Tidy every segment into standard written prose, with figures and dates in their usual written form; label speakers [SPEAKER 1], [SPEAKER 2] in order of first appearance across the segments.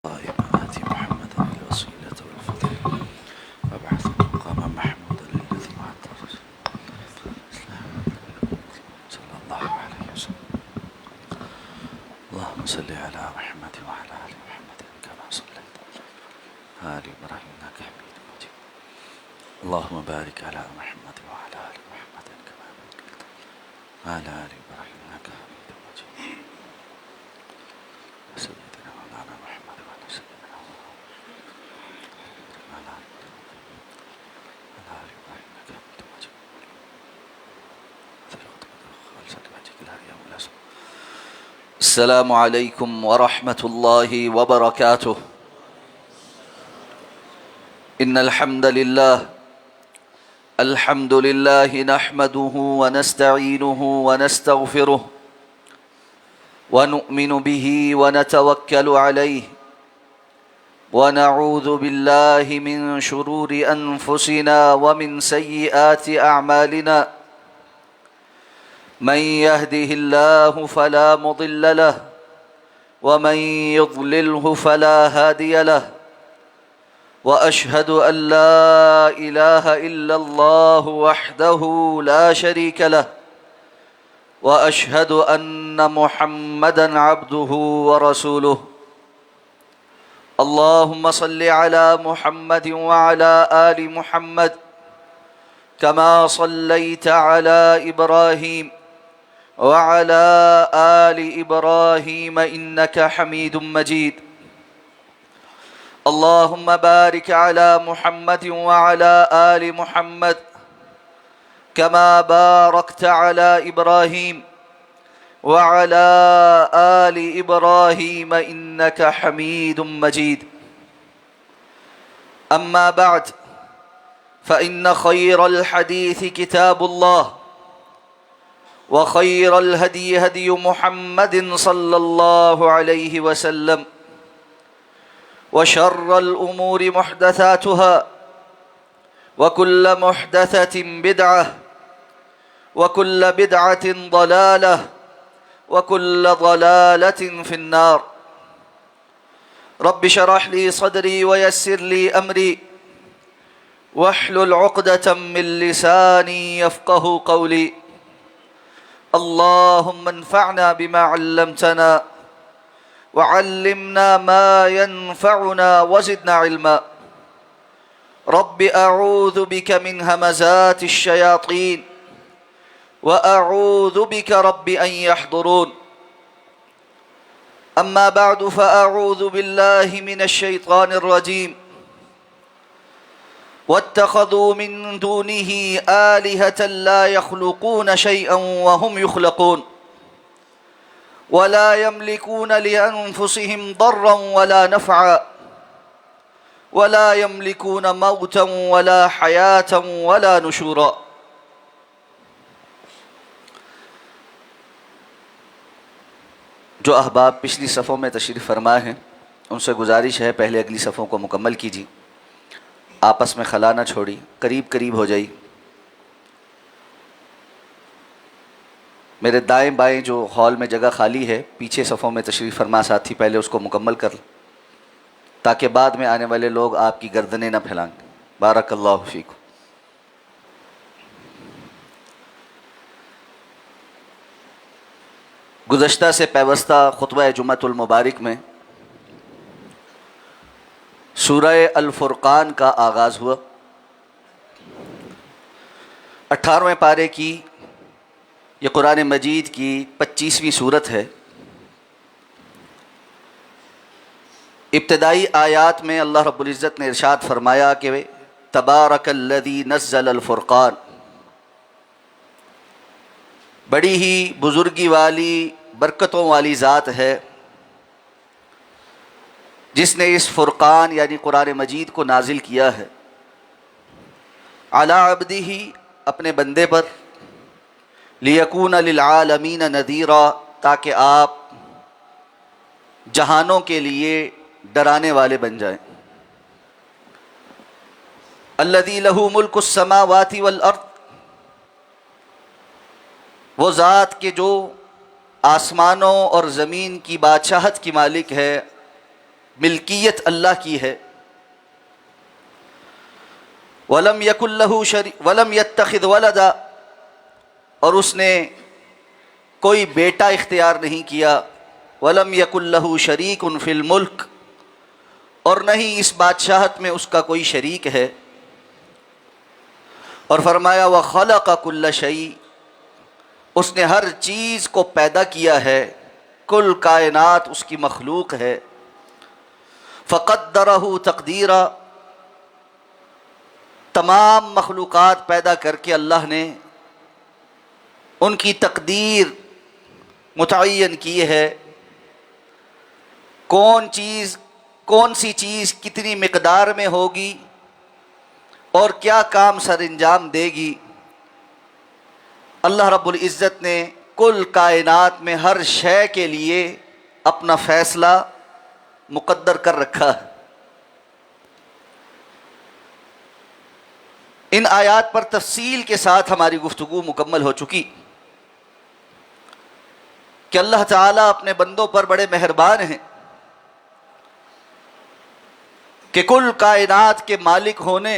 [SPEAKER 1] آت محمدا الوسيلة والفضيلة وابعثه مقاما محمودا الذي وعده صلى الله عليه وسلم. اللهم صل على محمد وعلى آل محمد كما صليت على آل إبراهيم إنك حميد مجيد. اللهم بارك على محمد وعلى آل محمد كما باركت على آل إبراهيم إنك حميد مجيد. سيدنا مولانا محمد وعلى سيدنا السلام عليكم ورحمة الله وبركاته. إن الحمد لله نحمده ونستعينه ونستغفره ونؤمن به ونتوكل عليه ونعوذ بالله من شرور أنفسنا ومن سيئات أعمالنا. من يهده الله فلا مضل له ومن يضلله فلا هادي له، وأشهد أن لا إله إلا الله وحده لا شريك له، وأشهد أن محمدًا عبده ورسوله. اللهم صل على محمد وعلى آل محمد كما صليت على إبراهيم وعلى آل إبراهيم إنك حميد مجيد. اللهم بارك على محمد وعلى آل محمد كما باركت على إبراهيم وعلى آل إبراهيم إنك حميد مجيد. أما بعد، فإن خير الحديث كتاب الله، وخير الهدي هدي محمد صلى الله عليه وسلم، وشر الأمور محدثاتها، وكل محدثة بدعة، وكل بدعة ضلالة، وكل ضلالة في النار. رب اشرح لي صدري ويسر لي أمري واحلل عقدة من لساني يفقه قولي. اللهم انفعنا بما علمتنا وعلمنا ما ينفعنا وزدنا علما. رب أعوذ بك من همزات الشياطين وأعوذ بك رب أن يحضرون. أما بعد، فأعوذ بالله من الشيطان الرجيم. واتخذوا من دونه آلهة لا يخلقون شيئا وهم يخلقون ولا يملكون لأنفسهم ضرا ولا نفعا ولا يملكون موتا ولا حياة ولا نشورا. جو احباب پچھلی صفوں میں تشریف فرما ہیں، ان سے گزارش ہے پہلے اگلی صفوں کو مکمل کیجیے، آپس میں خلا نہ چھوڑی، قریب ہو جائی۔ میرے دائیں بائیں جو ہال میں جگہ خالی ہے، پیچھے صفوں میں تشریف فرما ساتھی پہلے اس کو مکمل کر لیں، تاکہ بعد میں آنے والے لوگ آپ کی گردنیں نہ پھیلائیں۔ بارک اللہ فیکم۔ گزشتہ سے پیوستہ خطبہ جمعۃ المبارک میں سورہ الفرقان کا آغاز ہوا۔ 18ویں پارے کی یہ قرآن مجید کی 25ویں صورت ہے۔ ابتدائی آیات میں اللہ رب العزت نے ارشاد فرمایا کہ تبارک الذی نزل الفرقان، بڑی ہی بزرگی والی برکتوں والی ذات ہے جس نے اس فرقان یعنی قرآن مجید کو نازل کیا ہے، علی عبدہ، اپنے بندے پر، لیکون للعالمین نذیرا، تاکہ آپ جہانوں کے لیے ڈرانے والے بن جائیں۔ الذی لہ ملک السماوات والارض، وہ ذات کے جو آسمانوں اور زمین کی بادشاہت کی مالک ہے، ملکیت اللہ کی ہے. وَلَمْ يَكُنْ لَهُ شَرِيكٌ وَلَمْ يَتَّخِذْ وَلَدًا، اور اس نے کوئی بیٹا اختیار نہیں کیا. وَلَمْ يَكُنْ لَهُ شَرِيكٌ فِي الْمُلْكِ، اور نہیں اس بادشاہت میں اس کا کوئی شریک ہے. اور فرمایا وَخَلَقَ كُلَّ شَيْءٍ، اس نے ہر چیز کو پیدا کیا ہے، کل کائنات اس کی مخلوق ہے. فَقَدَّرَهُ تَقْدِيرًا، تمام مخلوقات پیدا کر کے اللہ نے ان کی تقدیر متعین کی ہے. کون سی چیز کتنی مقدار میں ہوگی اور کیا کام سر انجام دے گی. اللہ رب العزت نے کل کائنات میں ہر شے کے لیے اپنا فیصلہ مقدر کر رکھا ہے. ان آیات پر تفصیل کے ساتھ ہماری گفتگو مکمل ہو چکی کہ اللہ تعالیٰ اپنے بندوں پر بڑے مہربان ہیں کہ کل کائنات کے مالک ہونے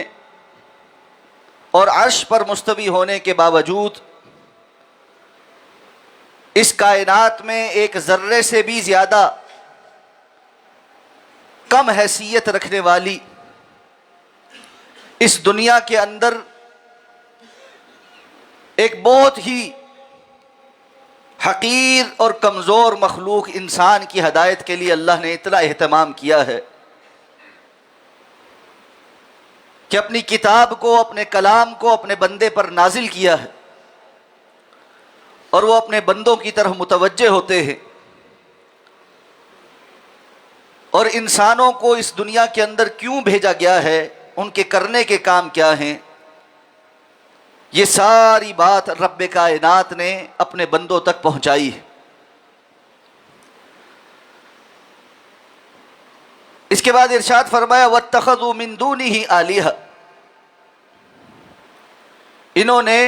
[SPEAKER 1] اور عرش پر مستوی ہونے کے باوجود اس کائنات میں ایک ذرے سے بھی زیادہ کم حیثیت رکھنے والی اس دنیا کے اندر ایک بہت ہی حقیر اور کمزور مخلوق انسان کی ہدایت کے لیے اللہ نے اتنا اہتمام کیا ہے کہ اپنی کتاب کو، اپنے کلام کو اپنے بندے پر نازل کیا ہے، اور وہ اپنے بندوں کی طرف متوجہ ہوتے ہیں. اور انسانوں کو اس دنیا کے اندر کیوں بھیجا گیا ہے، ان کے کرنے کے کام کیا ہیں، یہ ساری بات رب کائنات نے اپنے بندوں تک پہنچائی ہے. اس کے بعد ارشاد فرمایا وَاتَّخَذُوا مِن دُونِهِ آلِهَةً، انہوں نے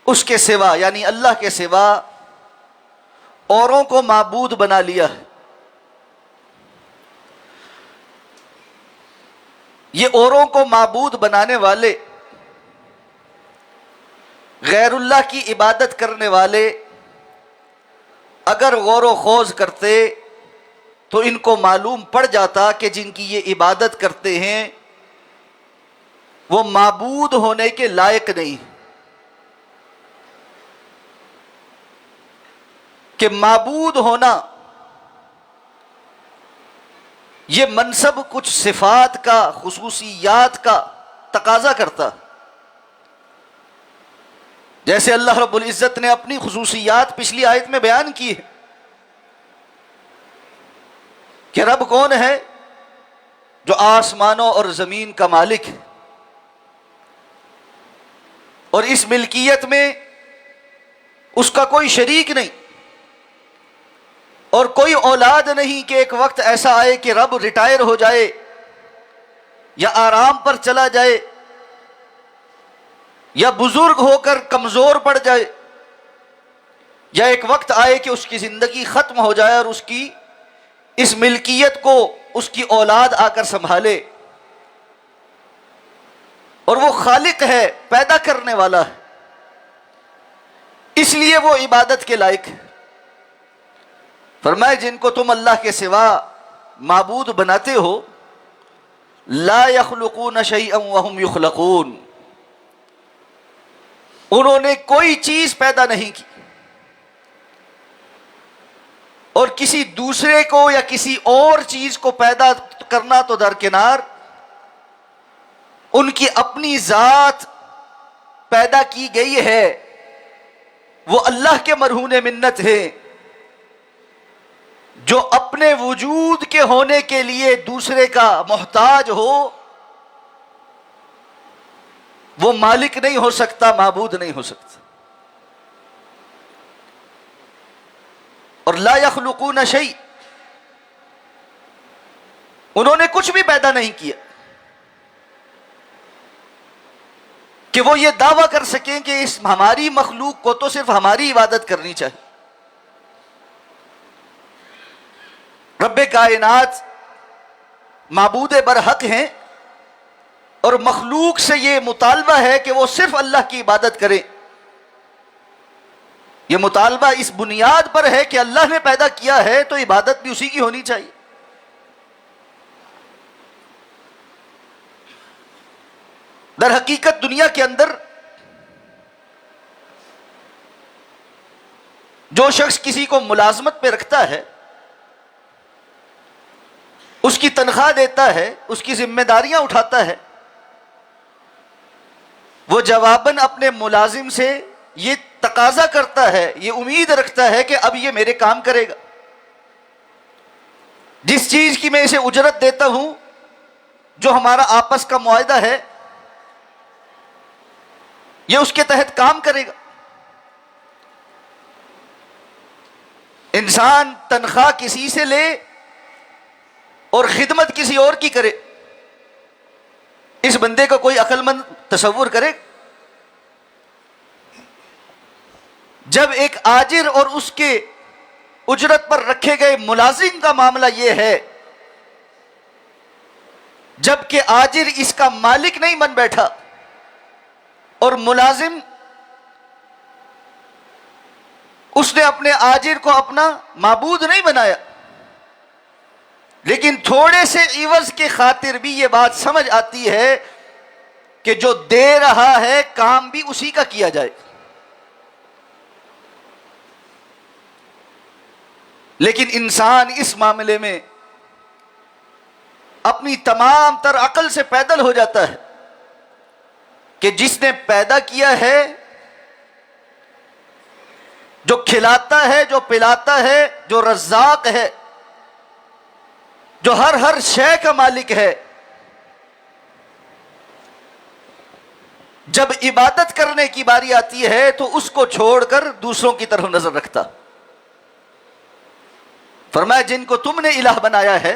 [SPEAKER 1] اس کے سوا یعنی اللہ کے سوا اوروں کو معبود بنا لیا ہے. یہ اوروں کو معبود بنانے والے، غیر اللہ کی عبادت کرنے والے اگر غور و خوض کرتے تو ان کو معلوم پڑ جاتا کہ جن کی یہ عبادت کرتے ہیں وہ معبود ہونے کے لائق نہیں، کہ معبود ہونا یہ منصب کچھ صفات کا، خصوصیات کا تقاضا کرتا. جیسے اللہ رب العزت نے اپنی خصوصیات پچھلی آیت میں بیان کی ہے کہ رب کون ہے، جو آسمانوں اور زمین کا مالک ہے، اور اس ملکیت میں اس کا کوئی شریک نہیں، اور کوئی اولاد نہیں کہ ایک وقت ایسا آئے کہ رب ریٹائر ہو جائے یا آرام پر چلا جائے یا بزرگ ہو کر کمزور پڑ جائے، یا ایک وقت آئے کہ اس کی زندگی ختم ہو جائے اور اس کی اس ملکیت کو اس کی اولاد آ کر سنبھالے. اور وہ خالق ہے، پیدا کرنے والا ہے، اس لیے وہ عبادت کے لائق ہے. فرمائے جن کو تم اللہ کے سوا معبود بناتے ہو لا یخلقون شیئا وهم یخلقون، انہوں نے کوئی چیز پیدا نہیں کی، اور کسی دوسرے کو یا کسی اور چیز کو پیدا کرنا تو درکنار، ان کی اپنی ذات پیدا کی گئی ہے، وہ اللہ کے مرہون منت ہیں جو اپنے وجود کے ہونے کے لیے دوسرے کا محتاج ہو وہ مالک نہیں ہو سکتا، معبود نہیں ہو سکتا. اور لا یخلقون شیء، انہوں نے کچھ بھی پیدا نہیں کیا کہ وہ یہ دعویٰ کر سکیں کہ اس ہماری مخلوق کو تو صرف ہماری عبادت کرنی چاہیے. رب کائنات معبود برحق ہیں، اور مخلوق سے یہ مطالبہ ہے کہ وہ صرف اللہ کی عبادت کریں۔ یہ مطالبہ اس بنیاد پر ہے کہ اللہ نے پیدا کیا ہے تو عبادت بھی اسی کی ہونی چاہیے۔ در حقیقت دنیا کے اندر جو شخص کسی کو ملازمت پہ رکھتا ہے، اس کی تنخواہ دیتا ہے، اس کی ذمہ داریاں اٹھاتا ہے، وہ جواباً اپنے ملازم سے یہ تقاضا کرتا ہے، یہ امید رکھتا ہے کہ اب یہ میرے کام کرے گا۔ جس چیز کی میں اسے اجرت دیتا ہوں، جو ہمارا آپس کا معاہدہ ہے، یہ اس کے تحت کام کرے گا۔ انسان تنخواہ کسی سے لے اور خدمت کسی اور کی کرے، اس بندے کا کوئی عقل مند تصور کرے؟ جب ایک آجر اور اس کے اجرت پر رکھے گئے ملازم کا معاملہ یہ ہے، جبکہ آجر اس کا مالک نہیں بن بیٹھا اور ملازم اس نے اپنے آجر کو اپنا معبود نہیں بنایا، لیکن تھوڑے سے عوض کے خاطر بھی یہ بات سمجھ آتی ہے کہ جو دے رہا ہے کام بھی اسی کا کیا جائے۔ لیکن انسان اس معاملے میں اپنی تمام تر عقل سے پیدل ہو جاتا ہے کہ جس نے پیدا کیا ہے، جو کھلاتا ہے، جو پلاتا ہے، جو رزاق ہے، جو ہر شے کا مالک ہے، جب عبادت کرنے کی باری آتی ہے تو اس کو چھوڑ کر دوسروں کی طرف نظر رکھتا۔ فرمایا جن کو تم نے الہ بنایا ہے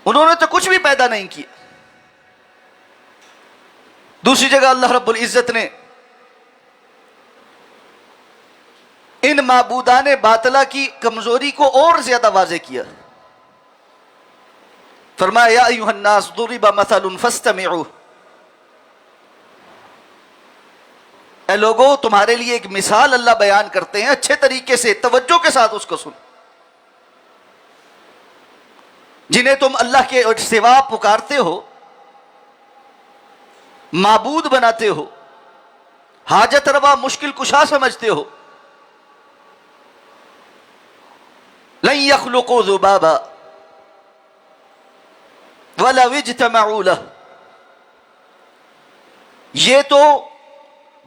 [SPEAKER 1] انہوں نے تو کچھ بھی پیدا نہیں کیا۔ دوسری جگہ اللہ رب العزت نے ان معبودان باطلہ کی کمزوری کو اور زیادہ واضح کیا۔ فرمایا یا ایھا الناس ضرب مثل فاستمعوا، اے لوگوں تمہارے لیے ایک مثال اللہ بیان کرتے ہیں، اچھے طریقے سے توجہ کے ساتھ اس کو سن۔ جنہیں تم اللہ کے سوا پکارتے ہو، معبود بناتے ہو، حاجت روا مشکل کشا سمجھتے ہو، لن يخلقوا ذبابا ولو اجتمعوا له، یہ تو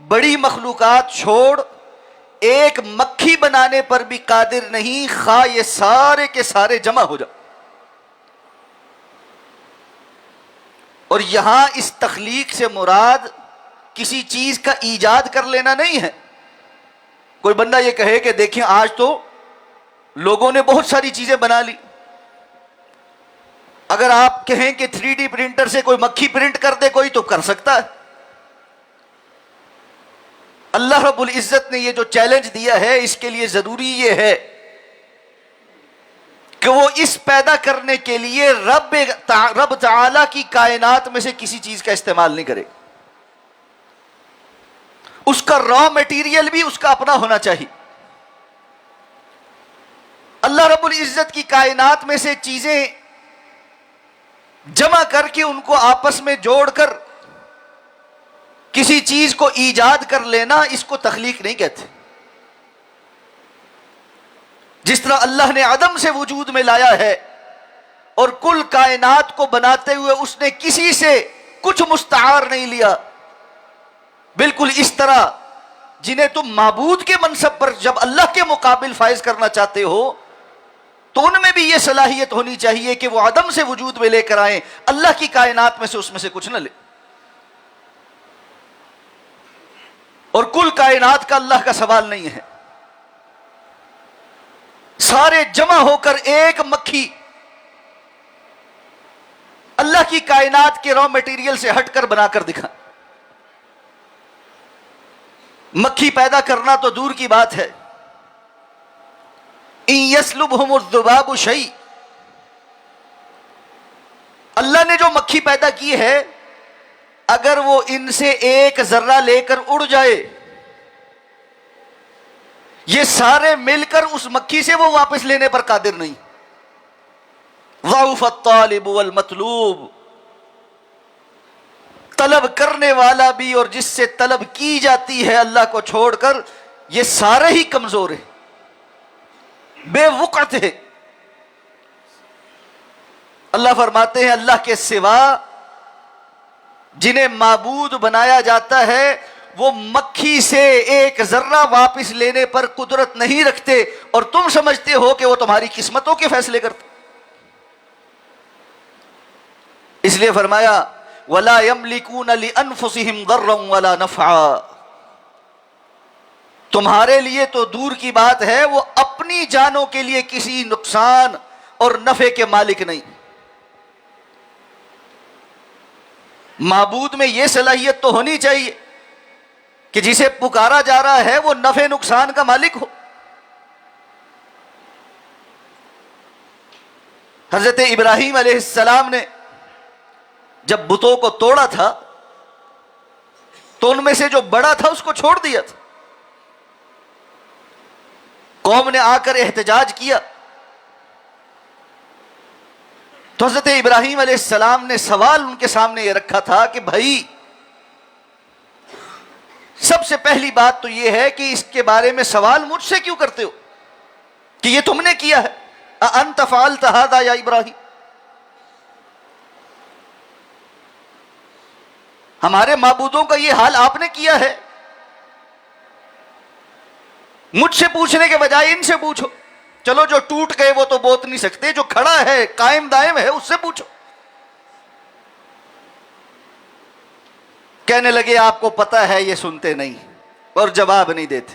[SPEAKER 1] بڑی مخلوقات چھوڑ ایک مکھی بنانے پر بھی قادر نہیں، خواہ یہ سارے کے سارے جمع ہو جائیں۔ اور یہاں اس تخلیق سے مراد کسی چیز کا ایجاد کر لینا نہیں ہے۔ کوئی بندہ یہ کہے کہ دیکھیں آج تو لوگوں نے بہت ساری چیزیں بنا لی، اگر آپ کہیں کہ 3D پرنٹر سے کوئی مکھی پرنٹ کر دے کوئی تو کر سکتا ہے۔ اللہ رب العزت نے یہ جو چیلنج دیا ہے اس کے لیے ضروری یہ ہے کہ وہ اس پیدا کرنے کے لیے رب تعالی کی کائنات میں سے کسی چیز کا استعمال نہیں کرے، اس کا را میٹیریل بھی اس کا اپنا ہونا چاہیے۔ اللہ رب العزت کی کائنات میں سے چیزیں جمع کر کے ان کو آپس میں جوڑ کر کسی چیز کو ایجاد کر لینا، اس کو تخلیق نہیں کہتے۔ جس طرح اللہ نے عدم سے وجود میں لایا ہے اور کل کائنات کو بناتے ہوئے اس نے کسی سے کچھ مستعار نہیں لیا، بالکل اس طرح جنہیں تم معبود کے منصب پر جب اللہ کے مقابل فائز کرنا چاہتے ہو تو ان میں بھی یہ صلاحیت ہونی چاہیے کہ وہ عدم سے وجود میں لے کر آئیں، اللہ کی کائنات میں سے اس میں سے کچھ نہ لے۔ اور کل کائنات کا اللہ کا سوال نہیں ہے، سارے جمع ہو کر ایک مکھی اللہ کی کائنات کے را میٹیریل سے ہٹ کر بنا کر دکھا۔ مکھی پیدا کرنا تو دور کی بات ہے، ان یسلبہم الذباب شیء، اللہ نے جو مکھی پیدا کی ہے اگر وہ ان سے ایک ذرہ لے کر اڑ جائے، یہ سارے مل کر اس مکھی سے وہ واپس لینے پر قادر نہیں. ضعف الطالب والمطلوب، طلب کرنے والا بھی اور جس سے طلب کی جاتی ہے اللہ کو چھوڑ کر، یہ سارے ہی کمزور ہیں، بے وقت ہے. اللہ فرماتے ہیں اللہ کے سوا جنہیں معبود بنایا جاتا ہے وہ مکھی سے ایک ذرہ واپس لینے پر قدرت نہیں رکھتے، اور تم سمجھتے ہو کہ وہ تمہاری قسمتوں کے فیصلے کرتے. اس لیے فرمایا وَلَا يَمْلِكُونَ لِأَنفُسِهِمْ ضَرًّا وَلَا نَفْعًا، تمہارے لیے تو دور کی بات ہے وہ اپنی جانوں کے لیے کسی نقصان اور نفع کے مالک نہیں. معبود میں یہ صلاحیت تو ہونی چاہیے کہ جسے پکارا جا رہا ہے وہ نفع نقصان کا مالک ہو. حضرت ابراہیم علیہ السلام نے جب بتوں کو توڑا تھا تو ان میں سے جو بڑا تھا اس کو چھوڑ دیا تھا. قوم نے آ کر احتجاج کیا تو حضرت ابراہیم علیہ السلام نے سوال ان کے سامنے یہ رکھا تھا کہ بھائی سب سے پہلی بات تو یہ ہے کہ اس کے بارے میں سوال مجھ سے کیوں کرتے ہو کہ یہ تم نے کیا ہے؟ اَأَنْتَ فَعَلْتَ هَذَا یا ابراہیم، ہمارے معبودوں کا یہ حال آپ نے کیا ہے؟ مجھ سے پوچھنے کے بجائے ان سے پوچھو. چلو جو ٹوٹ گئے وہ تو بوت نہیں سکتے، جو کھڑا ہے قائم دائم ہے اس سے پوچھو. کہنے لگے آپ کو پتہ ہے یہ سنتے نہیں اور جواب نہیں دیتے.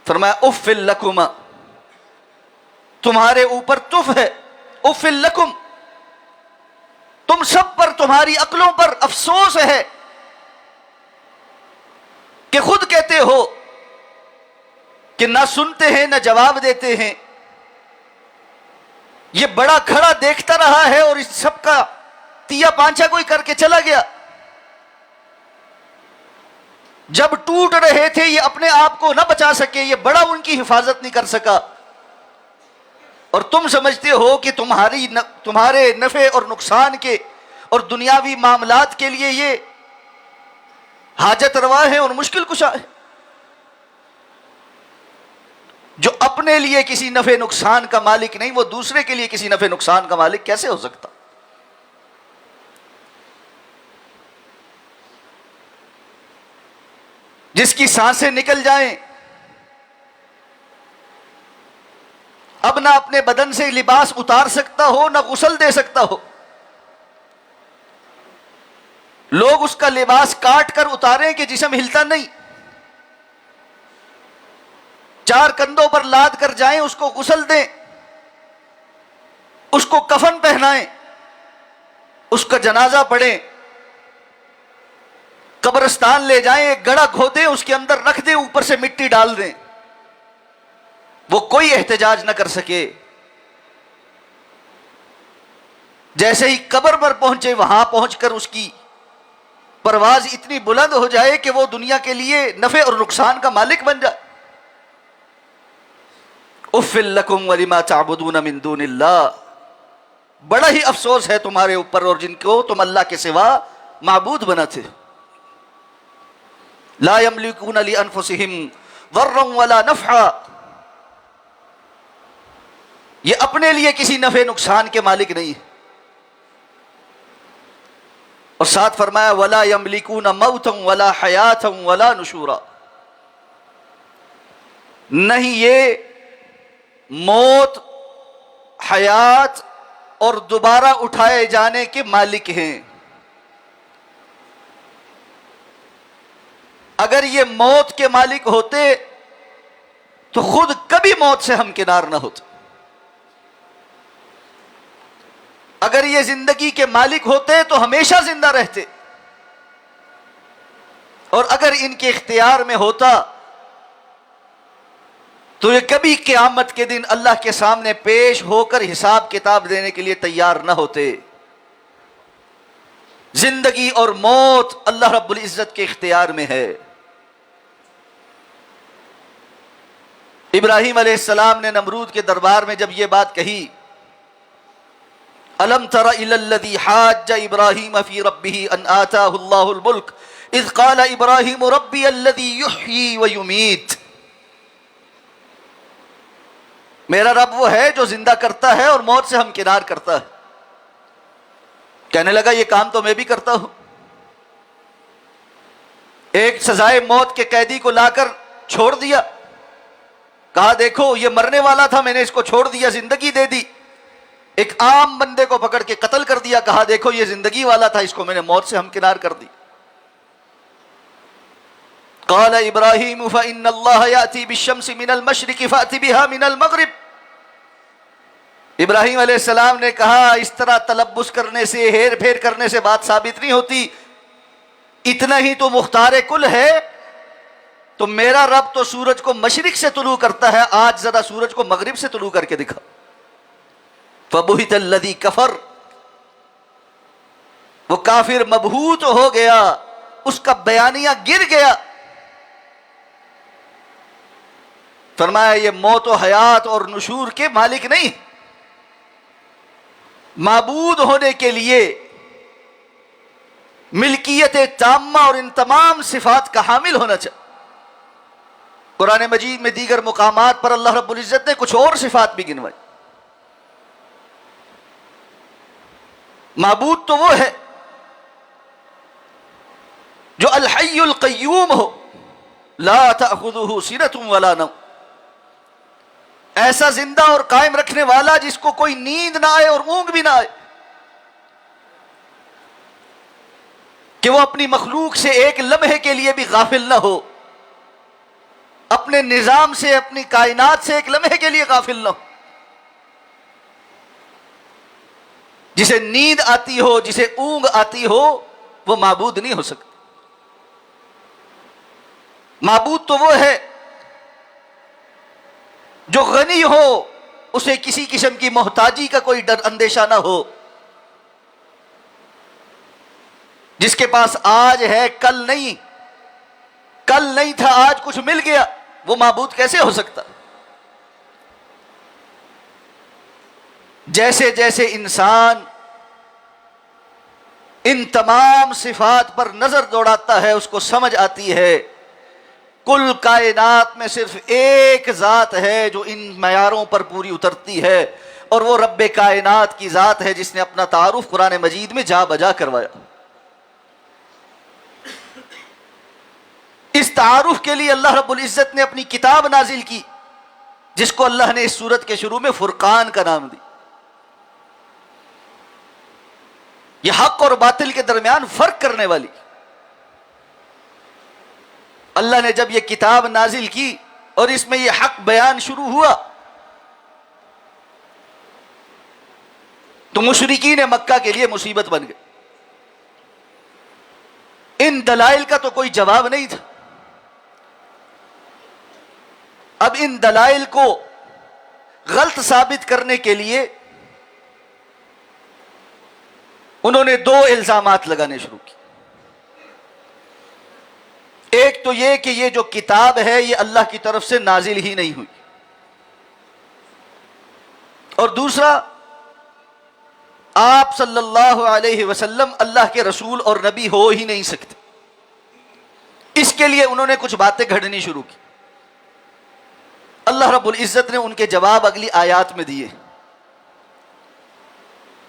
[SPEAKER 1] فرمایا اف لکما، تمہارے اوپر تف ہے، اف لکم، تم سب پر، تمہاری عقلوں پر افسوس ہے کہ خود کہتے ہو کہ نہ سنتے ہیں نہ جواب دیتے ہیں. یہ بڑا کھڑا دیکھتا رہا ہے اور اس سب کا تیا پانچا کوئی کر کے چلا گیا. جب ٹوٹ رہے تھے یہ اپنے آپ کو نہ بچا سکے، یہ بڑا ان کی حفاظت نہیں کر سکا، اور تم سمجھتے ہو کہ تمہارے نفع اور نقصان کے اور دنیاوی معاملات کے لیے یہ حاجت روا ہے اور مشکل کشا ہے. جو اپنے لیے کسی نفع نقصان کا مالک نہیں وہ دوسرے کے لیے کسی نفع نقصان کا مالک کیسے ہو سکتا؟ جس کی سانسیں نکل جائیں، اب نہ اپنے بدن سے لباس اتار سکتا ہو نہ غسل دے سکتا ہو، لوگ اس کا لباس کاٹ کر اتاریں کہ جسم ہلتا نہیں، چار کندھوں پر لاد کر جائیں، اس کو غسل دیں، اس کو کفن پہنائیں، اس کا جنازہ پڑھیں، قبرستان لے جائیں، ایک گڑھا کھودیں، اس کے اندر رکھ دیں، اوپر سے مٹی ڈال دیں، وہ کوئی احتجاج نہ کر سکے. جیسے ہی قبر پر پہنچے وہاں پہنچ کر اس کی پرواز اتنی بلند ہو جائے کہ وہ دنیا کے لیے نفع اور نقصان کا مالک بن جائے. اف لکم ولما تعبدون من دون اللہ، بڑا ہی افسوس ہے تمہارے اوپر اور جن کو تم اللہ کے سوا معبود بناتے. لا یملکون لانفسہم ضرا ولا نفعا، یہ اپنے لیے کسی نفع نقصان کے مالک نہیں ہے. اور ساتھ فرمایا ولا یملکون موتا ولا حیاتا ولا نشورا، نہیں یہ موت، حیات اور دوبارہ اٹھائے جانے کے مالک ہیں. اگر یہ موت کے مالک ہوتے تو خود کبھی موت سے ہمکنار نہ ہوتے. اگر یہ زندگی کے مالک ہوتے تو ہمیشہ زندہ رہتے، اور اگر ان کے اختیار میں ہوتا تو یہ کبھی قیامت کے دن اللہ کے سامنے پیش ہو کر حساب کتاب دینے کے لیے تیار نہ ہوتے۔ زندگی اور موت اللہ رب العزت کے اختیار میں ہے۔ ابراہیم علیہ السلام نے نمرود کے دربار میں جب یہ بات کہی، الم تر الی الذی حاج ابراہیم فی ربہ ان آتاہ اللہ الملک اذ قال ابراہیم ربی الذی یحیی ویمیت، میرا رب وہ ہے جو زندہ کرتا ہے اور موت سے ہمکنار کرتا ہے۔ کہنے لگا یہ کام تو میں بھی کرتا ہوں۔ ایک سزائے موت کے قیدی کو لا کر چھوڑ دیا، کہا دیکھو یہ مرنے والا تھا، میں نے اس کو چھوڑ دیا، زندگی دے دی۔ ایک عام بندے کو پکڑ کے قتل کر دیا، کہا دیکھو یہ زندگی والا تھا، اس کو میں نے موت سے ہمکنار کر دی۔ قال ابراہیم فإن اللہ یأتی بالشمس من المشرق فأت بها من المغرب، ابراہیم علیہ السلام نے کہا اس طرح تلبس کرنے سے، ہیر پھیر کرنے سے بات ثابت نہیں ہوتی، اتنا ہی تو مختار کل ہے، تو میرا رب تو سورج کو مشرق سے طلوع کرتا ہے، آج ذرا سورج کو مغرب سے طلوع کر کے دکھا۔ فبہت الذی کفر، وہ کافر مبہوت ہو گیا، اس کا بیانیہ گر گیا۔ فرمایا یہ موت و حیات اور نشور کے مالک نہیں، معبود ہونے کے لیے ملکیت تامہ اور ان تمام صفات کا حامل ہونا چاہیے۔ قرآن مجید میں دیگر مقامات پر اللہ رب العزت نے کچھ اور صفات بھی گنوائی۔ معبود تو وہ ہے جو الحی القیوم ہو، لا تأخذہ سنۃ ولا نوم، ایسا زندہ اور قائم رکھنے والا جس کو کوئی نیند نہ آئے اور اونگ بھی نہ آئے، کہ وہ اپنی مخلوق سے ایک لمحے کے لیے بھی غافل نہ ہو، اپنے نظام سے، اپنی کائنات سے ایک لمحے کے لیے غافل نہ ہو۔ جسے نیند آتی ہو، جسے اونگ آتی ہو، وہ معبود نہیں ہو سکتا۔ معبود تو وہ ہے جو غنی ہو، اسے کسی قسم کی محتاجی کا کوئی ڈر اندیشہ نہ ہو، جس کے پاس آج ہے کل نہیں، کل نہیں تھا آج کچھ مل گیا، وہ معبود کیسے ہو سکتا؟ جیسے جیسے انسان ان تمام صفات پر نظر دوڑاتا ہے، اس کو سمجھ آتی ہے کل کائنات میں صرف ایک ذات ہے جو ان معیاروں پر پوری اترتی ہے، اور وہ رب کائنات کی ذات ہے جس نے اپنا تعارف قرآن مجید میں جا بجا کروایا۔ اس تعارف کے لیے اللہ رب العزت نے اپنی کتاب نازل کی، جس کو اللہ نے اس سورت کے شروع میں فرقان کا نام دی۔ یہ حق اور باطل کے درمیان فرق کرنے والی۔ اللہ نے جب یہ کتاب نازل کی اور اس میں یہ حق بیان شروع ہوا تو مشرکین مکہ کے لیے مصیبت بن گئی۔ ان دلائل کا تو کوئی جواب نہیں تھا۔ اب ان دلائل کو غلط ثابت کرنے کے لیے انہوں نے دو الزامات لگانے شروع کی۔ ایک تو یہ کہ یہ جو کتاب ہے یہ اللہ کی طرف سے نازل ہی نہیں ہوئی، اور دوسرا آپ صلی اللہ علیہ وسلم اللہ کے رسول اور نبی ہو ہی نہیں سکتے۔ اس کے لیے انہوں نے کچھ باتیں گھڑنی شروع کی۔ اللہ رب العزت نے ان کے جواب اگلی آیات میں دیے۔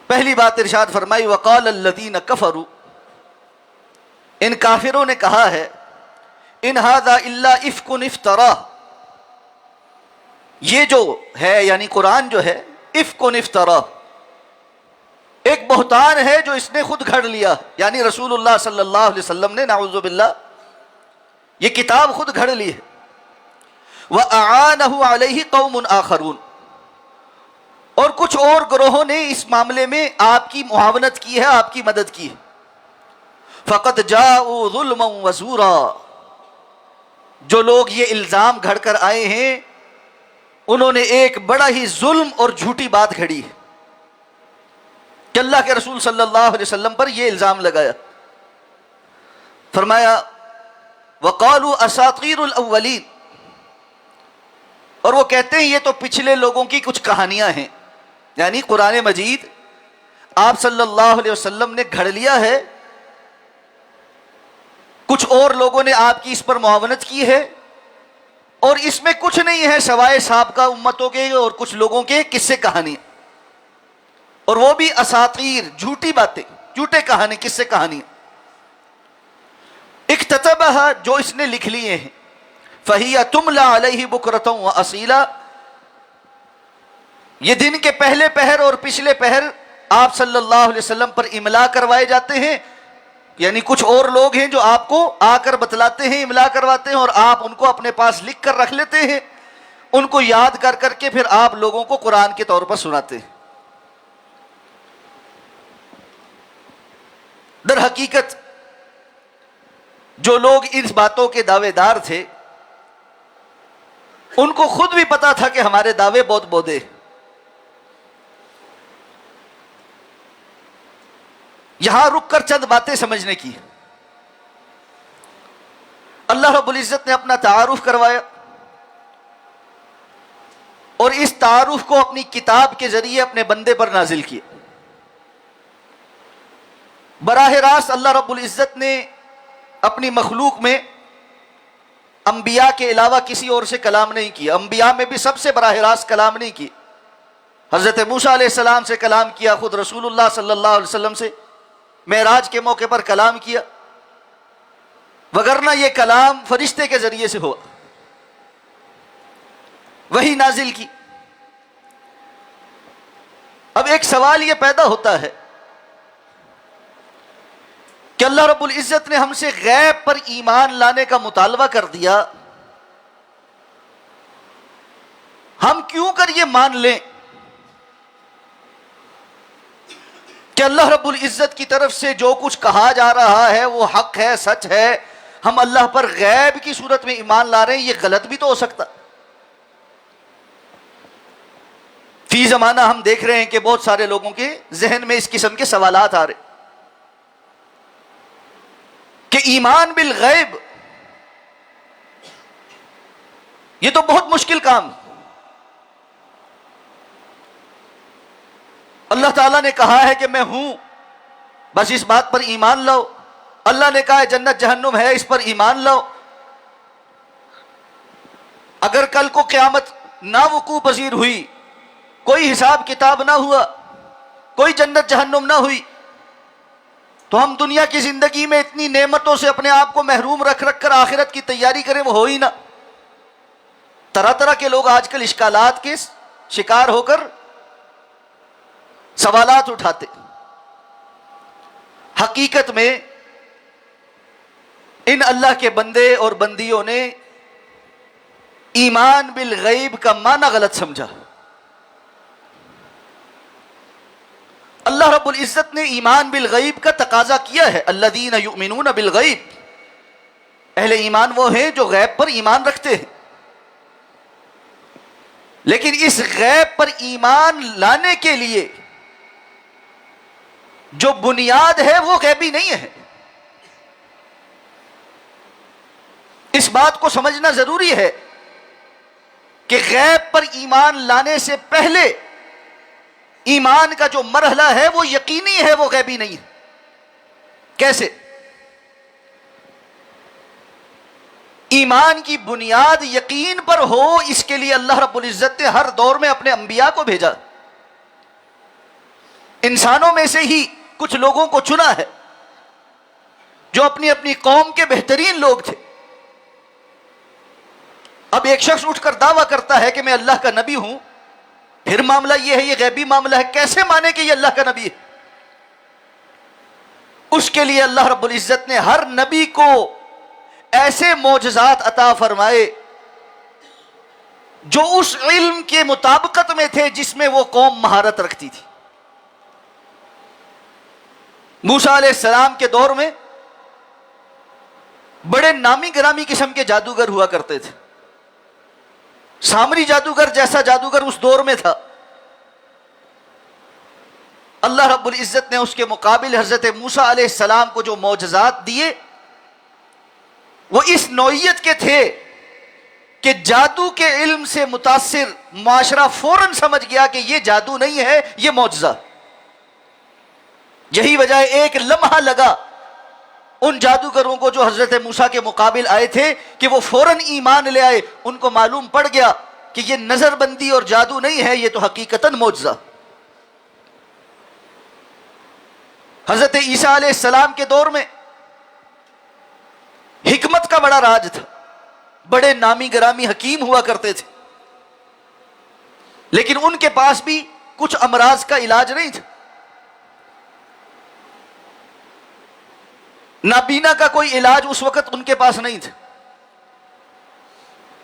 [SPEAKER 1] پہلی بات ارشاد فرمائی وقال الذین کفروا، ان کافروں نے کہا ہے ان ھذا الا افک افترا، یہ جو ہے یعنی قرآن جو ہے افک افترا، ایک بہتان ہے جو اس نے خود گھڑ لیا، یعنی رسول اللہ صلی اللہ علیہ وسلم نے نعوذ باللہ یہ کتاب خود گھڑ لی ہے۔ وَأَعَانَهُ عَلَيْهِ قَوْمٌ آخَرُونَ، اور کچھ اور گروہوں نے اس معاملے میں آپ کی معاونت کی ہے، آپ کی مدد کی ہے۔ فَقَدْ جَاءُوا ظُلْمًا وَزُورًا، جو لوگ یہ الزام گھڑ کر آئے ہیں انہوں نے ایک بڑا ہی ظلم اور جھوٹی بات گھڑی کہ اللہ کے رسول صلی اللہ علیہ وسلم پر یہ الزام لگایا، فرمایا وَقَالُوا أَسَاطِيرُ الْأَوَّلِينَ، اور وہ کہتے ہیں یہ تو پچھلے لوگوں کی کچھ کہانیاں ہیں، یعنی قرآن مجید آپ صلی اللہ علیہ وسلم نے گھڑ لیا ہے، کچھ اور لوگوں نے آپ کی اس پر معاونت کی ہے، اور اس میں کچھ نہیں ہے سوائے سابقہ امتوں کے اور کچھ لوگوں کے قصے کہانی، اور وہ بھی اساطیر، جھوٹی باتیں، جھوٹے کہانی، قصے کہانی، اکتتبہا، جو اس نے لکھ لیے ہیں، فہی تملی علیہ بکرۃ وأصیلا، یہ دن کے پہلے پہر اور پچھلے پہر آپ صلی اللہ علیہ وسلم پر املا کروائے جاتے ہیں، یعنی کچھ اور لوگ ہیں جو آپ کو آ کر بتلاتے ہیں، املا کرواتے ہیں، اور آپ ان کو اپنے پاس لکھ کر رکھ لیتے ہیں، ان کو یاد کر کر کے پھر آپ لوگوں کو قرآن کے طور پر سناتے ہیں۔ در حقیقت جو لوگ ان باتوں کے دعوے دار تھے ان کو خود بھی پتا تھا کہ ہمارے دعوے بہت بودے، یہاں رک کر چند باتیں سمجھنے کی۔ اللہ رب العزت نے اپنا تعارف کروایا، اور اس تعارف کو اپنی کتاب کے ذریعے اپنے بندے پر نازل کیا۔ براہ راست اللہ رب العزت نے اپنی مخلوق میں انبیاء کے علاوہ کسی اور سے کلام نہیں کیا، انبیاء میں بھی سب سے براہ راست کلام نہیں کیا، حضرت موسیٰ علیہ السلام سے کلام کیا، خود رسول اللہ صلی اللہ علیہ وسلم سے معراج کے موقع پر کلام کیا، وگرنہ یہ کلام فرشتے کے ذریعے سے ہوا، وہی نازل کی۔ اب ایک سوال یہ پیدا ہوتا ہے کہ اللہ رب العزت نے ہم سے غیب پر ایمان لانے کا مطالبہ کر دیا، ہم کیوں کر یہ مان لیں کہ اللہ رب العزت کی طرف سے جو کچھ کہا جا رہا ہے وہ حق ہے، سچ ہے، ہم اللہ پر غیب کی صورت میں ایمان لا رہے ہیں، یہ غلط بھی تو ہو سکتا۔ فی زمانہ ہم دیکھ رہے ہیں کہ بہت سارے لوگوں کے ذہن میں اس قسم کے سوالات آ رہے کہ ایمان بالغیب یہ تو بہت مشکل کام، اللہ تعالیٰ نے کہا ہے کہ میں ہوں، بس اس بات پر ایمان لاؤ، اللہ نے کہا ہے جنت جہنم ہے، اس پر ایمان لاؤ، اگر کل کو قیامت نہ وقوع پذیر ہوئی، کوئی حساب کتاب نہ ہوا، کوئی جنت جہنم نہ ہوئی، تو ہم دنیا کی زندگی میں اتنی نعمتوں سے اپنے آپ کو محروم رکھ کر آخرت کی تیاری کریں، وہ ہو ہی نہ۔ طرح طرح کے لوگ آج کل اشکالات کے شکار ہو کر سوالات اٹھاتے۔ حقیقت میں ان اللہ کے بندے اور بندیوں نے ایمان بالغیب کا معنی غلط سمجھا۔ اللہ رب العزت نے ایمان بالغیب کا تقاضا کیا ہے، الذین یؤمنون بالغیب، اہل ایمان وہ ہیں جو غیب پر ایمان رکھتے ہیں، لیکن اس غیب پر ایمان لانے کے لیے جو بنیاد ہے وہ غیبی نہیں ہے۔ اس بات کو سمجھنا ضروری ہے کہ غیب پر ایمان لانے سے پہلے ایمان کا جو مرحلہ ہے وہ یقینی ہے، وہ غیبی نہیں ہے۔ کیسے؟ ایمان کی بنیاد یقین پر ہو، اس کے لیے اللہ رب العزت نے ہر دور میں اپنے انبیاء کو بھیجا، انسانوں میں سے ہی کچھ لوگوں کو چنا ہے جو اپنی اپنی قوم کے بہترین لوگ تھے۔ اب ایک شخص اٹھ کر دعویٰ کرتا ہے کہ میں اللہ کا نبی ہوں، پھر معاملہ یہ ہے، یہ غیبی معاملہ ہے، کیسے مانے کہ یہ اللہ کا نبی ہے؟ اس کے لیے اللہ رب العزت نے ہر نبی کو ایسے معجزات عطا فرمائے جو اس علم کے مطابقت میں تھے جس میں وہ قوم مہارت رکھتی تھی۔ موسیٰ علیہ السلام کے دور میں بڑے نامی گرامی قسم کے جادوگر ہوا کرتے تھے، سامری جادوگر جیسا جادوگر اس دور میں تھا، اللہ رب العزت نے اس کے مقابل حضرت موسیٰ علیہ السلام کو جو معجزات دیے وہ اس نوعیت کے تھے کہ جادو کے علم سے متاثر معاشرہ فوراً سمجھ گیا کہ یہ جادو نہیں ہے، یہ معجزہ۔ یہی وجہ ایک لمحہ لگا ان جادوگروں کو جو حضرت موسیٰ کے مقابل آئے تھے کہ وہ فوراً ایمان لے آئے۔ ان کو معلوم پڑ گیا کہ یہ نظر بندی اور جادو نہیں ہے، یہ تو حقیقتاً معجزہ۔ حضرت عیسیٰ علیہ السلام کے دور میں حکمت کا بڑا راج تھا، بڑے نامی گرامی حکیم ہوا کرتے تھے، لیکن ان کے پاس بھی کچھ امراض کا علاج نہیں تھا۔ نابینا کا کوئی علاج اس وقت ان کے پاس نہیں تھا،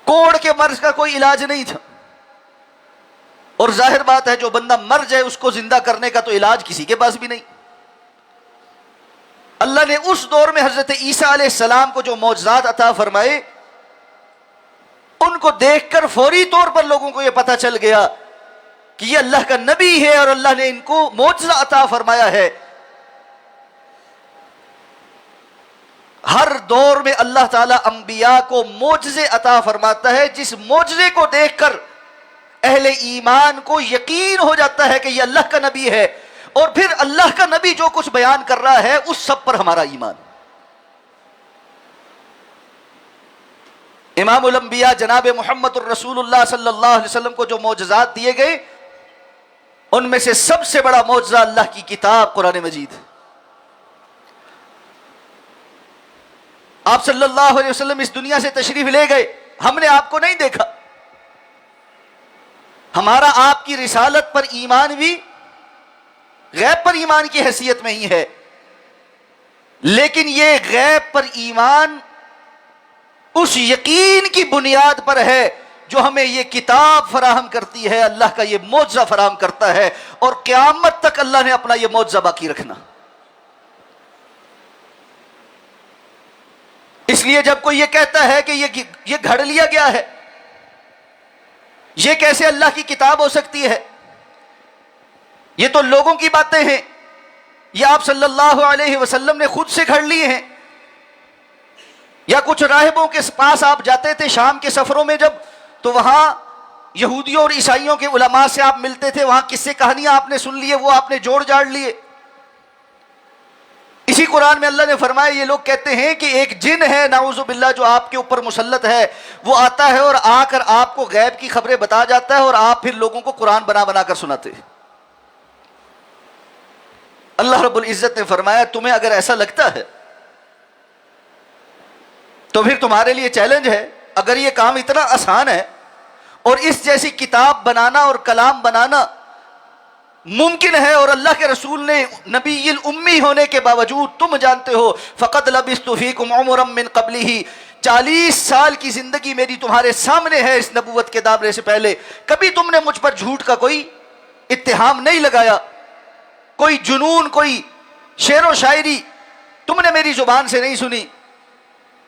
[SPEAKER 1] کوڑ کے مرض کا کوئی علاج نہیں تھا، اور ظاہر بات ہے جو بندہ مر جائے اس کو زندہ کرنے کا تو علاج کسی کے پاس بھی نہیں۔ اللہ نے اس دور میں حضرت عیسیٰ علیہ السلام کو جو معجزات عطا فرمائے، ان کو دیکھ کر فوری طور پر لوگوں کو یہ پتہ چل گیا کہ یہ اللہ کا نبی ہے اور اللہ نے ان کو معجزہ عطا فرمایا ہے۔ ہر دور میں اللہ تعالیٰ انبیاء کو معجزے عطا فرماتا ہے، جس معجزے کو دیکھ کر اہل ایمان کو یقین ہو جاتا ہے کہ یہ اللہ کا نبی ہے، اور پھر اللہ کا نبی جو کچھ بیان کر رہا ہے اس سب پر ہمارا ایمان۔ امام الانبیاء جناب محمد الرسول اللہ صلی اللہ علیہ وسلم کو جو معجزات دیے گئے، ان میں سے سب سے بڑا معجزہ اللہ کی کتاب قرآن مجید۔ آپ صلی اللہ علیہ وسلم اس دنیا سے تشریف لے گئے، ہم نے آپ کو نہیں دیکھا، ہمارا آپ کی رسالت پر ایمان بھی غیب پر ایمان کی حیثیت میں ہی ہے، لیکن یہ غیب پر ایمان اس یقین کی بنیاد پر ہے جو ہمیں یہ کتاب فراہم کرتی ہے، اللہ کا یہ معجزہ فراہم کرتا ہے، اور قیامت تک اللہ نے اپنا یہ معجزہ باقی رکھنا۔ اس لیے جب کوئی یہ کہتا ہے کہ یہ گھڑ لیا گیا ہے، یہ کیسے اللہ کی کتاب ہو سکتی ہے، یہ تو لوگوں کی باتیں ہیں، یہ آپ صلی اللہ علیہ وسلم نے خود سے گھڑ لی ہیں، یا کچھ راہبوں کے پاس آپ جاتے تھے شام کے سفروں میں جب، تو وہاں یہودیوں اور عیسائیوں کے علماء سے آپ ملتے تھے، وہاں قصے کہانیاں آپ نے سن لیے، وہ آپ نے جوڑ جاڑ لیے۔ اسی قرآن میں اللہ نے فرمایا یہ لوگ کہتے ہیں کہ ایک جن ہے نعوذ باللہ جو آپ کے اوپر مسلط ہے، وہ آتا ہے اور آ کر آپ کو غیب کی خبریں بتا جاتا ہے، اور آپ پھر لوگوں کو قرآن بنا بنا کر سناتے ہیں۔ اللہ رب العزت نے فرمایا تمہیں اگر ایسا لگتا ہے تو پھر تمہارے لیے چیلنج ہے، اگر یہ کام اتنا آسان ہے اور اس جیسی کتاب بنانا اور کلام بنانا ممکن ہے، اور اللہ کے رسول نے نبی الامی ہونے کے باوجود تم جانتے ہو فقد لبثت فیکم عمرا من قبلہ، 40 سال کی زندگی میری تمہارے سامنے ہے اس نبوت کے دامنے سے پہلے، کبھی تم نے مجھ پر جھوٹ کا کوئی اتہام نہیں لگایا، کوئی جنون، کوئی شعر و شاعری تم نے میری زبان سے نہیں سنی۔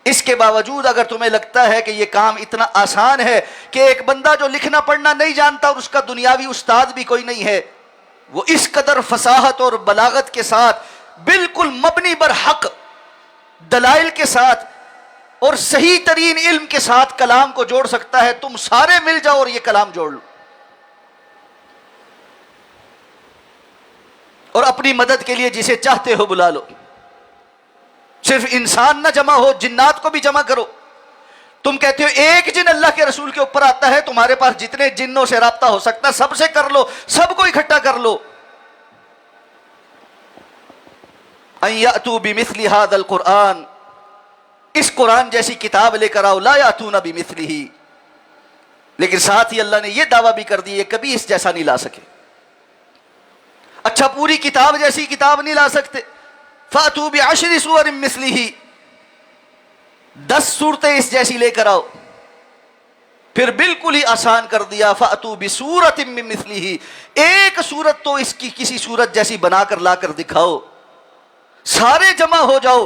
[SPEAKER 1] اس کے باوجود اگر تمہیں لگتا ہے کہ یہ کام اتنا آسان ہے کہ ایک بندہ جو لکھنا پڑھنا نہیں جانتا اور اس کا دنیاوی استاد بھی کوئی نہیں ہے، وہ اس قدر فصاحت اور بلاغت کے ساتھ بالکل مبنی بر حق دلائل کے ساتھ اور صحیح ترین علم کے ساتھ کلام کو جوڑ سکتا ہے، تم سارے مل جاؤ اور یہ کلام جوڑ لو، اور اپنی مدد کے لیے جسے چاہتے ہو بلا لو۔ صرف انسان نہ جمع ہو، جنات کو بھی جمع کرو۔ تم کہتے ہو ایک جن اللہ کے رسول کے اوپر آتا ہے، تمہارے پاس جتنے جنوں سے رابطہ ہو سکتا ہے سب سے کر لو، سب کو اکٹھا کر لو۔ ان یأتوا بمثل هذا القرآن، اس قرآن جیسی کتاب لے کر آؤ، لا یأتون بمثلہ، لیکن ساتھ ہی اللہ نے یہ دعویٰ بھی کر دی یہ کبھی اس جیسا نہیں لا سکے۔ اچھا پوری کتاب جیسی کتاب نہیں لا سکتے، فَأْتُوا بِعَشْرِ سُوَرٍ مِثْلِهِ، 10 صورتیں اس جیسی لے کر آؤ۔ پھر بالکل ہی آسان کر دیا، فَأْتُوا بِسُورَةٍ مِّن مِثْلِهِ، ایک صورت تو اس کی کسی صورت جیسی بنا کر لا کر دکھاؤ، سارے جمع ہو جاؤ،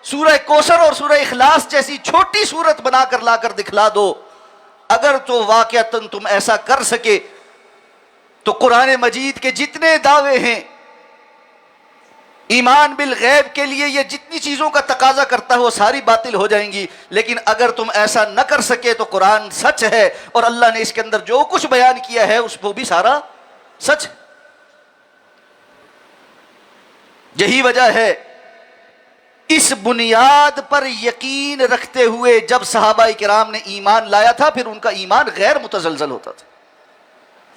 [SPEAKER 1] سورہ کوثر اور سورہ اخلاص جیسی چھوٹی صورت بنا کر لا کر دکھلا دو، اگر تو واقعتاً تم ایسا کر سکے تو قرآن مجید کے جتنے دعوے ہیں ایمان بالغیب کے لیے، یہ جتنی چیزوں کا تقاضا کرتا ہے وہ ساری باطل ہو جائیں گی. لیکن اگر تم ایسا نہ کر سکے تو قرآن سچ ہے، اور اللہ نے اس کے اندر جو کچھ بیان کیا ہے اس کو بھی سارا سچ. یہی وجہ ہے اس بنیاد پر یقین رکھتے ہوئے جب صحابہ کرام نے ایمان لایا تھا، پھر ان کا ایمان غیر متزلزل ہوتا تھا.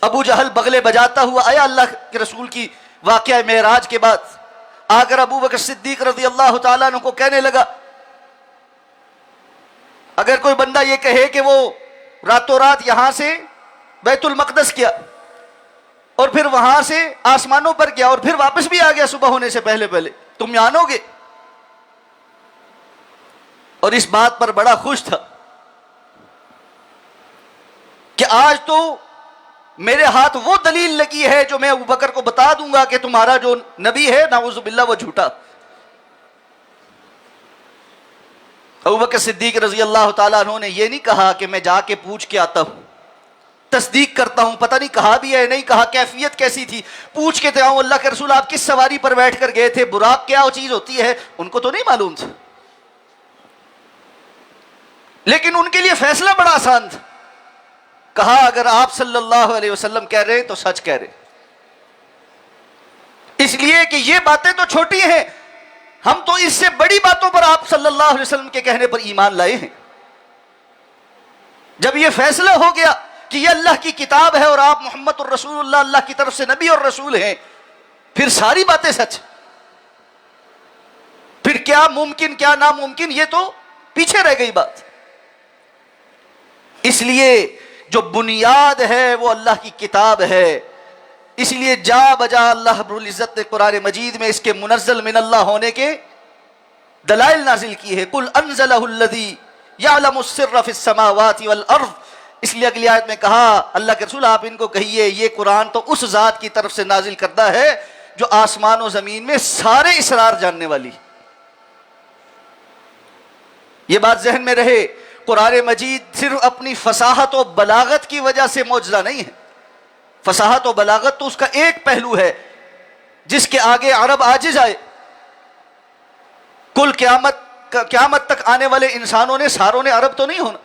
[SPEAKER 1] ابو جہل بغلے بجاتا ہوا آیا اللہ کے رسول کی واقعہ معراج کے بعد، آ کر ابو بکر صدیق رضی اللہ تعالیٰ عنہ کو کہنے لگا، اگر کوئی بندہ یہ کہے کہ وہ راتوں رات یہاں سے بیت المقدس کیا اور پھر وہاں سے آسمانوں پر گیا اور پھر واپس بھی آ گیا صبح ہونے سے پہلے پہلے، تم مانو گے؟ اور اس بات پر بڑا خوش تھا کہ آج تو میرے ہاتھ وہ دلیل لگی ہے جو میں ابو بکر کو بتا دوں گا کہ تمہارا جو نبی ہے نعوذ باللہ وہ جھوٹا. ابو بکر صدیق رضی اللہ تعالیٰ عنہ نے یہ نہیں کہا کہ میں جا کے پوچھ کے آتا ہوں، تصدیق کرتا ہوں، پتہ نہیں کہا بھی ہے نہیں کہا، کیفیت کیسی تھی، پوچھ کے آؤں اللہ کے رسول آپ کس سواری پر بیٹھ کر گئے تھے، براق کیا چیز ہوتی ہے، ان کو تو نہیں معلوم تھا. لیکن ان کے لیے فیصلہ بڑا آسان تھا. کہا اگر آپ صلی اللہ علیہ وسلم کہہ رہے تو سچ کہہ رہے، اس لیے کہ یہ باتیں تو چھوٹی ہیں، ہم تو اس سے بڑی باتوں پر آپ صلی اللہ علیہ وسلم کے کہنے پر ایمان لائے ہیں. جب یہ فیصلہ ہو گیا کہ یہ اللہ کی کتاب ہے اور آپ محمد الرسول اللہ اللہ کی طرف سے نبی اور رسول ہیں، پھر ساری باتیں سچ. پھر کیا ممکن کیا ناممکن یہ تو پیچھے رہ گئی بات. اس لیے جو بنیاد ہے وہ اللہ کی کتاب ہے. اس لیے جا بجا اللہ رب العزت نے قرآن مجید میں اس کے منزل من اللہ ہونے کے دلائل نازل کی ہے. قل انزلہ الذی یعلم السر فی السماوات والارض. اس لیے اگلی آیت میں کہا اللہ کے رسول آپ ان کو کہیے یہ قرآن تو اس ذات کی طرف سے نازل کردہ ہے جو آسمان و زمین میں سارے اسرار جاننے والی. یہ بات ذہن میں رہے، قرآن مجید صرف اپنی فصاحت و بلاغت کی وجہ سے معجزہ نہیں ہے. فصاحت و بلاغت تو اس کا ایک پہلو ہے جس کے آگے عرب عاجز آئے. کل قیامت تک آنے والے انسانوں نے ساروں نے عرب تو نہیں ہونا.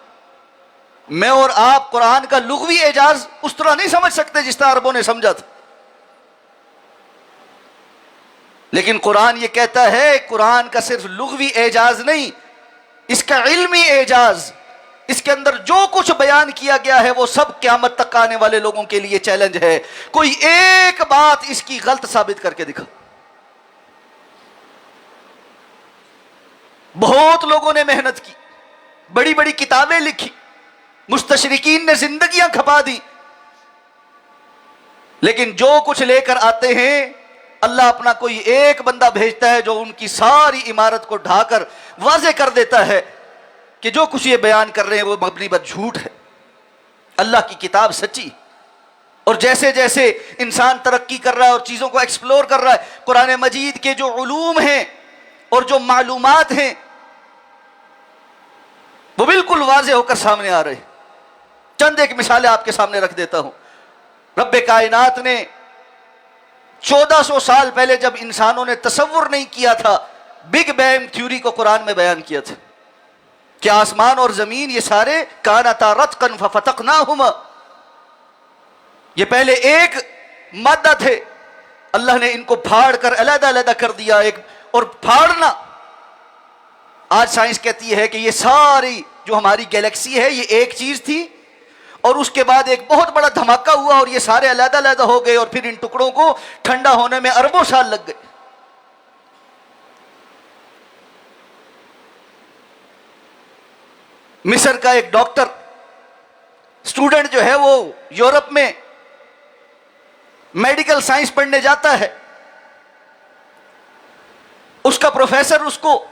[SPEAKER 1] میں اور آپ قرآن کا لغوی اعجاز اس طرح نہیں سمجھ سکتے جس طرح عربوں نے سمجھا تھا. لیکن قرآن یہ کہتا ہے قرآن کا صرف لغوی اعجاز نہیں، اس کا علمی اعجاز، اس کے اندر جو کچھ بیان کیا گیا ہے وہ سب قیامت تک آنے والے لوگوں کے لیے چیلنج ہے. کوئی ایک بات اس کی غلط ثابت کر کے دکھا. بہت لوگوں نے محنت کی، بڑی بڑی کتابیں لکھی، مستشرقین نے زندگیاں کھپا دی، لیکن جو کچھ لے کر آتے ہیں اللہ اپنا کوئی ایک بندہ بھیجتا ہے جو ان کی ساری عمارت کو ڈھا کر واضح کر دیتا ہے کہ جو کچھ یہ بیان کر رہے ہیں وہ مبنی پر جھوٹ ہے. اللہ کی کتاب سچی. اور جیسے جیسے انسان ترقی کر رہا ہے اور چیزوں کو ایکسپلور کر رہا ہے، قرآن مجید کے جو علوم ہیں اور جو معلومات ہیں وہ بالکل واضح ہو کر سامنے آ رہے ہیں. چند ایک مثالیں آپ کے سامنے رکھ دیتا ہوں. رب کائنات نے 1400 سال پہلے جب انسانوں نے تصور نہیں کیا تھا، بگ بینگ تھیوری کو قرآن میں بیان کیا تھا کہ آسمان اور زمین یہ سارے کانتا رتقا ففتقناہما، یہ پہلے ایک مادہ تھے، اللہ نے ان کو پھاڑ کر علیحدہ علیحدہ کر دیا. ایک اور پھاڑنا، آج سائنس کہتی ہے کہ یہ ساری جو ہماری گیلیکسی ہے یہ ایک چیز تھی اور اس کے بعد ایک بہت بڑا دھماکہ ہوا اور یہ سارے علیحدہ علیحدہ ہو گئے اور پھر ان ٹکڑوں کو ٹھنڈا ہونے میں اربوں سال لگ گئے. مصر کا ایک ڈاکٹر اسٹوڈنٹ جو ہے وہ یورپ میں میڈیکل سائنس پڑھنے جاتا ہے. اس کا پروفیسر اس کو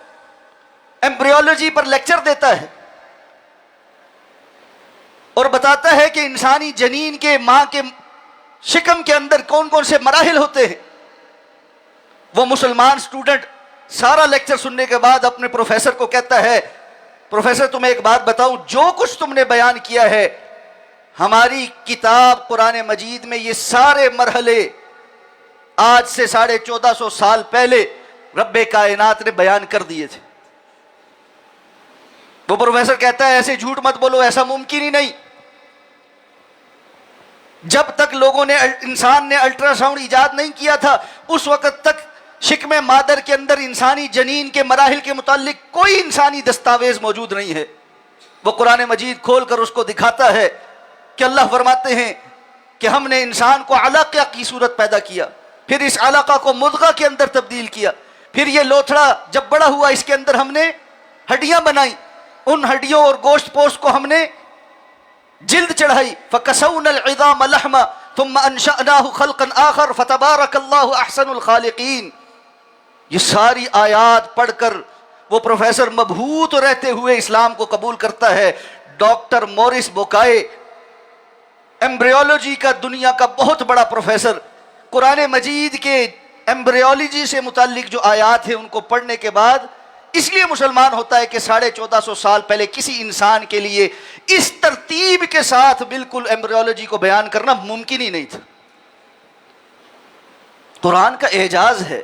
[SPEAKER 1] ایمبریولوجی پر لیکچر دیتا ہے اور بتاتا ہے کہ انسانی جنین کے ماں کے شکم کے اندر کون کون سے مراحل ہوتے ہیں. وہ مسلمان اسٹوڈنٹ سارا لیکچر سننے کے بعد اپنے پروفیسر کو کہتا ہے پروفیسر تمہیں ایک بات بتاؤں، جو کچھ تم نے بیان کیا ہے ہماری کتاب قرآن مجید میں یہ سارے مرحلے آج سے 1450 سال پہلے رب کائنات نے بیان کر دیے تھے۔ وہ پروفیسر کہتا ہے ایسے جھوٹ مت بولو، ایسا ممکن ہی نہیں۔ جب تک لوگوں نے انسان نے الٹرا ساؤنڈ ایجاد نہیں کیا تھا اس وقت تک شکم مادر کے اندر انسانی جنین کے مراحل کے متعلق کوئی انسانی دستاویز موجود نہیں ہے۔ وہ قرآن مجید کھول کر اس کو دکھاتا ہے کہ اللہ فرماتے ہیں کہ ہم نے انسان کو علقہ کی صورت پیدا کیا، پھر اس علقہ کو مضغہ کے اندر تبدیل کیا، پھر یہ لوتھڑا جب بڑا ہوا اس کے اندر ہم نے ہڈیاں بنائیں، ان ہڈیوں اور گوشت پوست کو ہم نے جلد چڑھائی، فَكَسَوْنَا الْعِظَامَ لَحْمًا ثُمَّ أَنشَأْنَاهُ خَلْقًا آخَرَ فَتَبَارَكَ اللَّهُ أَحْسَنُ الْخَالِقِينَ۔ یہ ساری آیات پڑھ کر وہ پروفیسر مبہوت رہتے ہوئے اسلام کو قبول کرتا ہے۔ ڈاکٹر مورس بوکائے، ایمبریولوجی کا دنیا کا بہت بڑا پروفیسر، قرآن مجید کے ایمبریولوجی سے متعلق جو آیات ہیں ان کو پڑھنے کے بعد اس لیے مسلمان ہوتا ہے کہ 1450 سال پہلے کسی انسان کے لیے اس ترتیب کے ساتھ بالکل ایمبریولوجی کو بیان کرنا ممکن ہی نہیں تھا۔ قرآن کا اعجاز ہے۔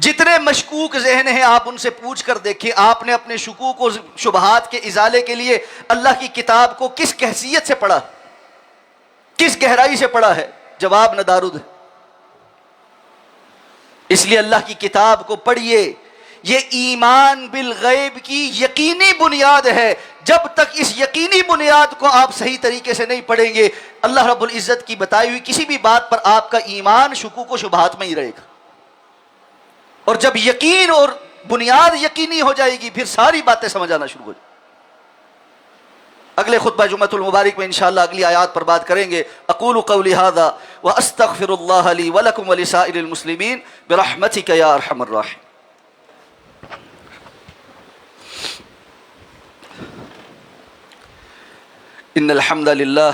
[SPEAKER 1] جتنے مشکوک ذہن ہیں آپ ان سے پوچھ کر دیکھیں، آپ نے اپنے شکوک و شبہات کے ازالے کے لیے اللہ کی کتاب کو کس حیثیت سے پڑھا، کس گہرائی سے پڑھا ہے؟ جواب ندارد ہے۔ اس لیے اللہ کی کتاب کو پڑھیے، یہ ایمان بالغیب کی یقینی بنیاد ہے۔ جب تک اس یقینی بنیاد کو آپ صحیح طریقے سے نہیں پڑھیں گے اللہ رب العزت کی بتائی ہوئی کسی بھی بات پر آپ کا ایمان شکوک و شبہات میں ہی رہے گا۔ اور جب یقین اور بنیاد یقینی ہو جائے گی پھر ساری باتیں سمجھ آنا شروع ہو جائیں۔ اگلے خطبہ جمعۃ المبارک میں انشاءاللہ اگلی آیات پر بات کریں گے۔ اقول قولی ھذا واستغفر اللہ لی ولکم ولسائر المسلمین برحمتک یا ارحم الراحمین۔ ان الحمد للہ